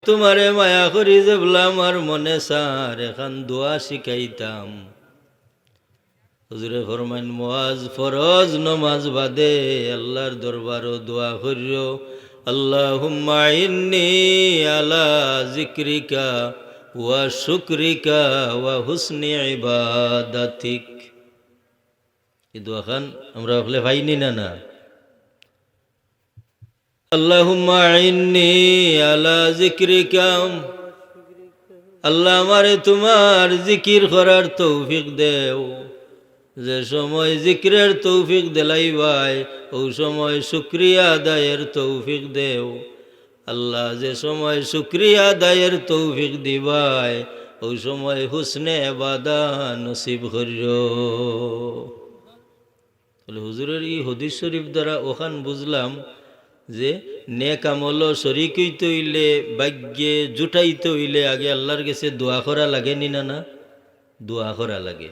তোমারে মায়া করি যে বলা আমার মনে সার এখান দোয়া শিখাইতাম। হুজুরে ফরমান মুয়াজ ফরজ নমাজ বাদে আল্লাহর দরবারও দোয়া করিও, আল্লাহুম্মা ইন্নী আলা যিকরিকা ওয়া শুকরিকা ওয়া হুসনি ইবাদাতিক। এই দোয়াখান আমরা হলে পাইনি না। আল্লাহুম্মা ইন্নী আলা যিকরিকা, আল্লাহ আমারে তোমার জিকির করার তৌফিক দেও। যে সময় জিকিরের তৌফিক দেলাই ভাই ও সময় শুকরিয়া আদায়ের তৌফিক দেও। আল্লাহ যে সময় শুকরিয়া আদায়ের তৌফিক দিবাই ও সময় হুসনে ইবাদত নসিব করিও। হুজুরের এই হাদিস শরীফ দ্বারা ওখান বুঝলাম যে নেক আমল শরীক হইতে হইলে ভাগ্যে জুটাইতে হইলে আগে আল্লাহর কাছে দোয়া করা লাগে না? দোয়া করা লাগে।